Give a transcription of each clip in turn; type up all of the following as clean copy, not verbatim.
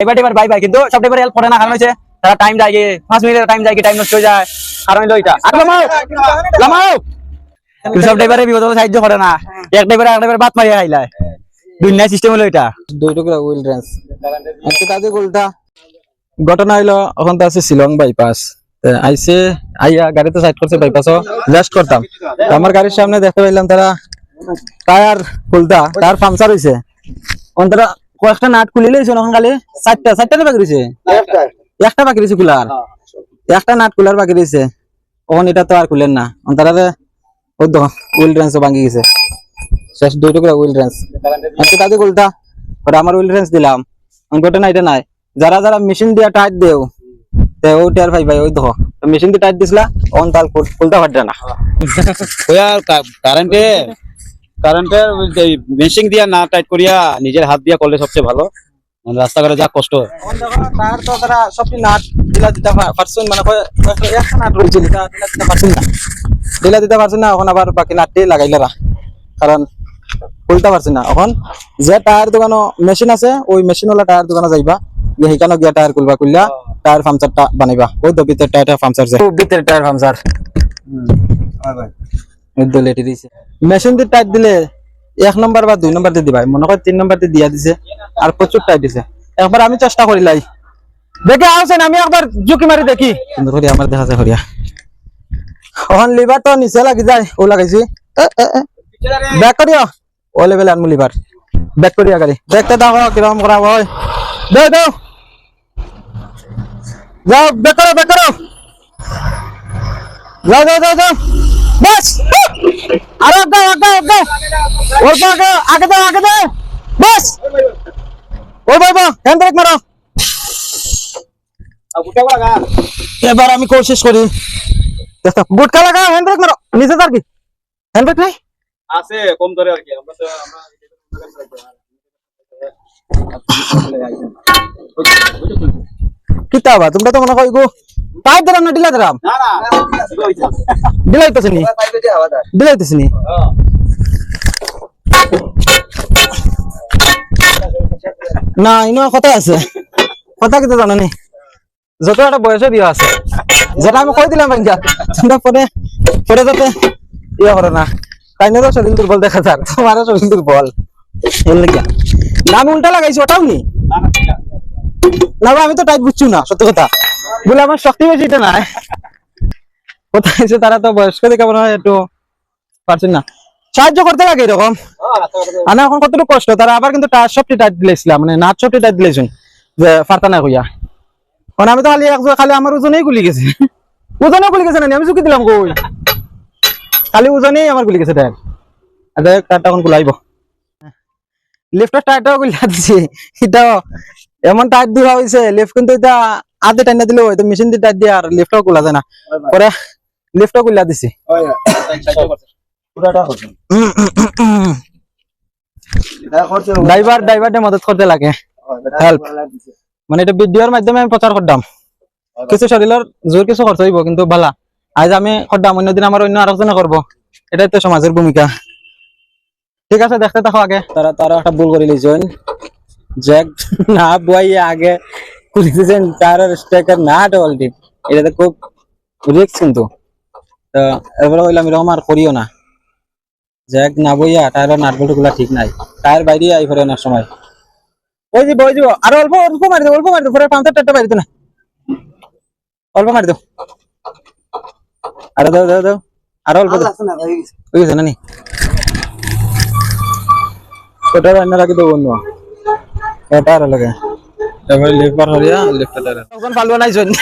এবার bye bye, কিন্তু সব ড্রাইভার হেল্প করে না, কারণ হচ্ছে তারা টাইম যায়, 5 মিনিটের টাইম যায়, টাইম নষ্ট হয়ে যায়, কারণ হলো এটা। আর লামাও সব ড্রাইভারে বিপদ সাহায্য করে না, এক ড্রাইভার বাত মারিয়া খাইলায়, দুনিয়া সিস্টেম হলো এটা। দুই টুকরা হুইল রেঞ্চ একটু তাদের উল্টা ঘটনা হইলো। এখন তো আছে শিলং বাইপাস, আইসে আইয়া গাড়িতে সাইড করছে, বাইপাসও রেস্ট করতাম। আমার গাড়ির সামনে দেখতে পাইলাম তারা টায়ার খুলতা, টায়ার পাংচার হইছে। তারা কয়েকটা নাট খুলি লইছে, এখন খালি চারটা বাকি রয়েছে, একটা বাকি রয়েছে কুলার, একটা নাট কুলার বাকি রয়েছে। এখন এটা তো আর খুলেন না, তারা ওই দেখো হুইল রেঞ্চও ভাঙি গেছে, শেষ দুই টুকরা হুইল রেঞ্চ একটু তাদের উল্টা। আমার হুইল রেঞ্চ দিলাম, ঘটনা এটা নাই। যারা যারা মেশিন দিয়ে টাইট দেও ও টের ভাই ভাই, ওই দেখো মেশিন দিয়ে টাইট দিছিলা, অন তাল খুলতে পারবে না। কারেন্টের মেশিন দিয়া না টাইট করিয়া নিজের হাত দিয়া করলে সবচেয়ে ভালো, রাস্তাঘাটে যা কষ্ট। তার তো তারা সবটি নাট দিলা দিতে পারছেন, মানে একটা নাট রয়েছে দিতে পারছেন না, দিলা দিতে পারছেন না। এখন আবার বাকি নাটটি লাগাইলারা, কারণ খুলতে পারছেন না। এখন যে টায়ার দোকানো মেশিন আছে, ওই মেশিনওয়ালা টায়ার দোকানে যাইবা, গিয়ে সেখানে গিয়া টায়ার খুলবা, খুললা টায়ার পাংচারটা বানাইবা। ওই তো ভিতরে টায়ার পাংচার, ভিতরে টায়ার পাংচার মেশিন দিয়ে টাইট দিলে 1 নম্বর বা 2 নম্বর দিয়ে দিবা, মনে হয় 3 নম্বর দিয়ে দিয়া দিছে, আর প্রচুর টাইট দিছে। একবার আমি চেষ্টা করিলাই, দেখে আসেন আমি একবার ঝুঁকি মারি দেখি, সুন্দর করে আমার দেখা যায় হরিয়া। এখন লিভার তো নিচে লাগি যায়, ও লাগাইছি ব্যাক করিও, ও লেভেল আনমু লিভার ব্যাক করিয়া গাড়ি দেখতে দেখো কিরকম করা হয়। দাও দাও যাও, ব্যাক করো ব্যাক করো, যাও যাও যাও যাও, বাস আরে দাও দাও দাও, অল্প আগে আগে দাও আগে দাও, বাস ও বাবা হ্যান্ড ব্রেক মারো। এবার আমি কোশিশ করি, দেখো গুটকা লাগা, হ্যান্ড ব্রেক মারো, নিচে তার কি হ্যান্ড ব্রেক নাই আছে কম ধরে আর কি, আমরা তো কিতাবা তোমরা তো মনে হয় গো পাইপ ধরাম না ডিলা ধরাম, না না ডিলাইতেছে নি ডিলাইতেছে নি। না ইনো কথা আছে, কথা কিন্তু জানো নি, যত একটা বয়সে বিয়ে আছে, যেটা আমি কই দিলাম ভাইয়া তোমরা পরে পরে যাতে ইয়ে করে না, তাই না? তো শরীর দুর্বল দেখা যার, তোমারও শরীর দুর্বল না, আমি উল্টা লাগাইছি ওটাও নি না, আমি তো টাইট বুঝছি না, সত্য কথা বলে আমার শক্তি বেশি এটা নাই। কোথায় এসে তারা তো বয়স্ক দেখে মনে হয় একটু পারছেন না, সাহায্য করতে লাগে এরকম। আমি এখন কতটুকু কষ্ট, তারা আবার কিন্তু টায়ার সবটি টাইট দিলেছিলাম, মানে নাট সবটি টাইট দিলেছেন যে ফারতা না হইয়া। কারণ আমি তো খালি খালি আমার ওজনেই গুলি গেছে, ওজনেও গুলি গেছে না, আমি চুকি দিলাম কই, খালি ওজনেই আমার গুলি গেছে টায়ার। টায়ারটা এখন গুলাইব, লিফটের টায়ারটাও গুলা দিছি, এটাও এমন টাইট দেওয়া হয়েছে লিফট, কিন্তু এটা আধে টাইনা দিলেও হয়তো মেশিন দিয়ে টাইট দিয়ে আর লিফটও খোলা যায় না, পরে লিফটও খুলা দিছি। ড্রাইভারদের মদত করতে লাগে, হেল্প মানে এটা ভিডিওর মাধ্যমে আমি প্রচার করতাম। কিছু শরীরের জোর কিছু খরচ হইব, কিন্তু ভালা আজ আমি করতাম, অন্যদিন আমার অন্য আরেকজনে করবো, এটাই তো সমাজের ভূমিকা। ঠিক আছে দেখতে থাকো আগে। তারা একটা ভুল করে লিছেন, জ্যাক না বুয়াইয়া আগে খুলেছেন টায়ারের স্টেকার না অলরেডি, এটাতে খুব রিস্ক কিন্তু। তো এবারে হইলাম এরকম আর করিও না, জ্যাক না বইয়া টায়ারের নাট বল্ট গুলা ঠিক নাই, টায়ার বাইরে আই পড়ে অনেক সময়। ওই যে বই যাব আর অল্প অল্প মারি দাও, অল্প মারি দাও, পরে পাঁচটা বাইরে না, অল্প মারি দাও, আরে দাও দাও দাও, আর অল্প হয়ে গেছে না নি, ওটা রান্না রাখি দেবো অন্য এটা আর লাগে। এবার লিফট হরিয়া লিফটটা দাঁড়া তখন পালবা নাই জন্য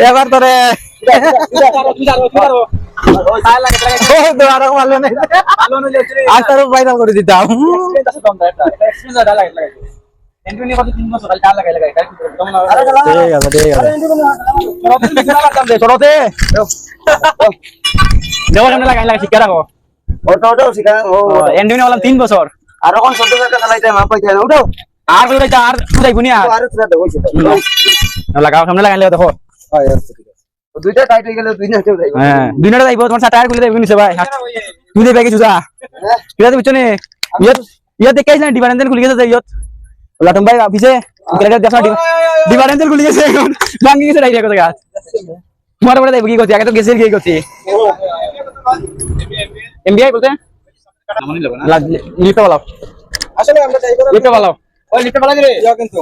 এবার তোরে ভাইরাল করে দিতাম। শিক্ষা রাখো 3 বছর আর এখন 14 চালাইতে মা পাইতে উঠাও আর কইরা আর যাইবো নি আর লাগাও সামনে লাগাইলে দেখো হয় ঠিক আছে, দুইটা টাইট হয়ে গেলে দুইটা যাইবো। হ্যাঁ দুইটা যাইবো, তোমার টায়ার খুলে যাইবো নিছে ভাই, তুই দেবে কিছু যা কিরা বুঝছ নি ইয়া দেখাইছ না ডিফারেন্স খুলে গেছে ইয়ত লাটুম ভাই অফিসে গ্রেডার দেখা ডিপার্টমেন্টাল গুলি গেছে এখন ভাঙি গেছে ডাইরিয়া কথা গাছ তোমার বলে কি করছি আগে তো গেছে কি করছি এমবিআই বলতে লিখতে বলো আসলে আমরা ড্রাইভার লিখতে বলো ওই লিখতে পারা রে কিন্তু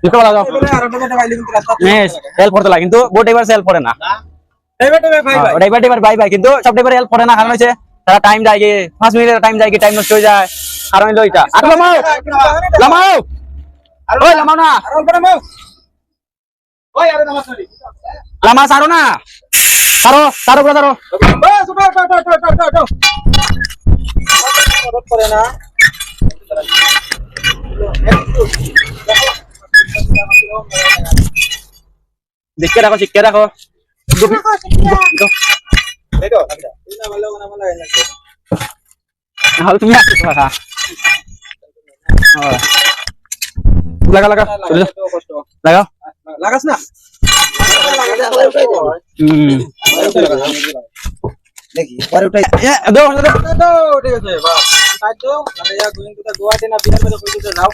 লিখতে বলো আরো টাকা পাইলে কিন্তু রাস্তা হেল্প করতে লাগে কিন্তু বোট ড্রাইভার হেল্প করে না ড্রাইভার বাই কিন্তু সব ড্রাইভার হেল্প করে না কারণ হচ্ছে তারা টাইম যায় কি 5 মিনিটের টাইম যায় কি টাইম নষ্ট হয়ে যায় কারণ হলো এটা আর লামাও ওই লামাও না আর অল্প নামাও ওই আরে নমস্কার লামা সারো না সারো ব্রাদারো বাস ওটো করে না দেখে রাখো শিখে রাখো দেখো না ভালো না ভালো লাগবে তাহলে তুমি আসছো কথা লাগা চলে যাও কষ্ট লাগাও লাগাস না দেখি পরে উঠাই দো ঠিক আছে বাস সাইড দাও লাগাইয়া গোইং টু দা গোয়াতে না বিরাট মেরে কইতে যাও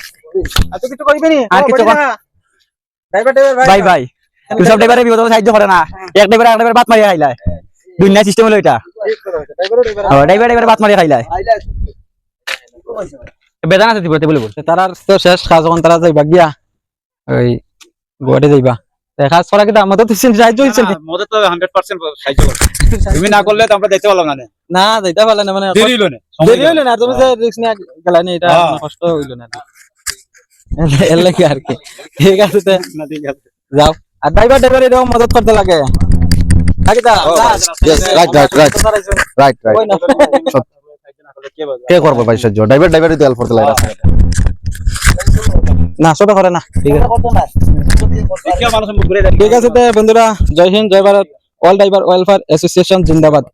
আর তো কিছু কইবে নি আর কিছু ড্রাইভার ভাই ভাই তুমি সব ড্রাইভারে বিপদ সাহায্য করে না এক ড্রাইভার বাত মারিয়া খাইলায় দুনিয়া সিস্টেম হলো এটা ড্রাইভার বাত মারিয়া খাইলায় বেদান আছে দিবতে বলে বল তারার তো শেষ কাজ যখন তারা যাইবা গিয়া ওই গোয়াতে যাইবা কাজ করা কিন্তু আমাদের তো সাহায্য হইছে মদত তো 100% সাহায্য করবে তুমি না করলে তো আমরা দেখতে পারলাম না না যাইতে পারলে না মানে দেরি হলো না দেরি হইলো না তুমি যে রিস্ক নিয়ে গেলা না এটা কষ্ট হইলো না এর লাগে আর কি ঠিক আছে তো না ঠিক আছে যাও আর ড্রাইভার এরকম মদত করতে লাগে Yes, right. কে করবো ভাই সাহায্য ড্রাইভারই তো হেল্প করতে লাগে না ছোট করে না ঠিক আছে দেখিয়া মানুষ মুখ ঘুরে ঠিক আছে তো বন্ধুরা জয় হিন্দ জয় Bharat all driver welfare association জিন্দাবাদ